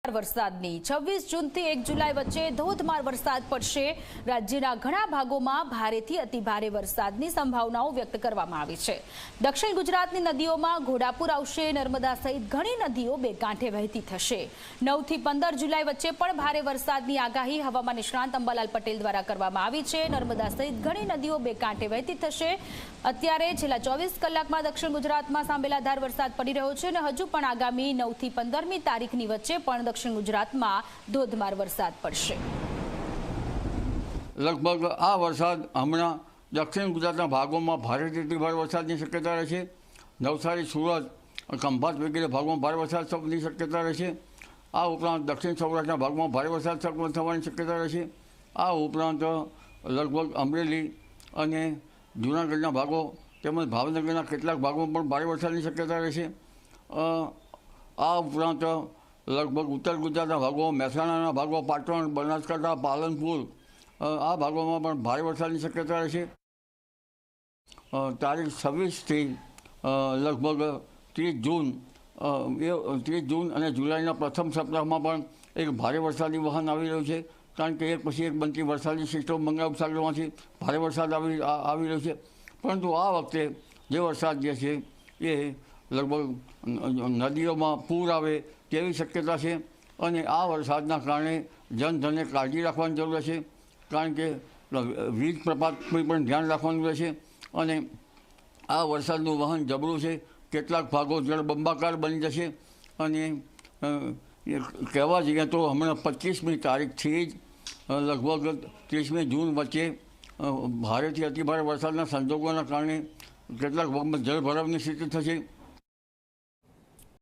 વરસાદની 26 જૂનથી 1 જુલાઈ વચ્ચે ધોધમાર વરસાદ પડશે। રાજ્યના ઘણા ભાગોમાં ભારેથી અતિભારે વરસાદની સંભાવનાઓ વ્યક્ત કરવામાં આવી છે। દક્ષિણ ગુજરાતની નદીઓમાં ઘોડાપૂર આવશે। નર્મદા સહિત ઘણી નદીઓ બે કાંઠે વહેતી થશે। 9 થી 15 જુલાઈ વચ્ચે પણ ભારે વરસાદની આગાહી હવામાન નિષ્ણાંત અંબાલાલ પટેલ દ્વારા કરવામાં આવી છે। નર્મદા સહિત ઘણી નદીઓ બે કાંઠે વહેતી થશે। અત્યારે છેલ્લા 24 કલાકમાં દક્ષિણ ગુજરાતમાં સાંબેલાધાર વરસાદ પડી રહ્યો છે અને હજુ પણ આગામી 9 થી 15મી તારીખની વચ્ચે પણ दक्षिण गुजरात में धोधमार वरसाद पड़शे। लगभग आ वरसाद हमणा दक्षिण गुजरात भागों में भारे अतिभारे वरसादनी शक्यता रहे। नवसारी सूरत खंभात वगैरह भागों में भारे वरसाद थવાની शक्यता रहे। आ उपरांत दक्षिण सौराष्ट्र भाग में भारे वरसाद थવાની शक्यता रहे। आ उपरांत लगभग अमरेली अने जूनागढ़ना भागों તેમજ ભાવનગરના કેટલાક ભાગોમાં પણ ભારે વરસાદની શક્યતા રહેશે। આ ઉપરાંત लगभग उत्तर गुजरात भागों महेसाणा भागों पाटण बनासकांठा पालनपुर आ भागों में भारे वरसादनी शक्यता रहे। तारीख 26 थी लगभग 30 जून 30 जून और जुलाई प्रथम सप्ताह में एक भारे वरसादी वहन आ रह्यु छे। कारण के एक पछी एक बनती वरसादी सिस्टम बंगाल सागर में भारे वरसाद आ रह्यो छे। परंतु आ वखते जे वरसाद जे छे ए लगभग नदीओं में पूर आवे तेवी शक्यता है। और आ वरसादना कारणे जनधने काळजी राखवानी जरूर है। कारण के वीज प्रपात पर पण ध्यान राखवानुं रहेशे। और आ वरसादनुं वहन जबरू है। केटलाक भागों जळबंबाकार बनी जशे। अने कहेवा जईए तो हमणां 25मी तारीख थी ज लगभग 30मी जून वच्चे भारेथी अतिभारे वरसादना संजोगोना कारणे કેટલાક ભાગમાં જળભરાવની સ્થિતિ થશે।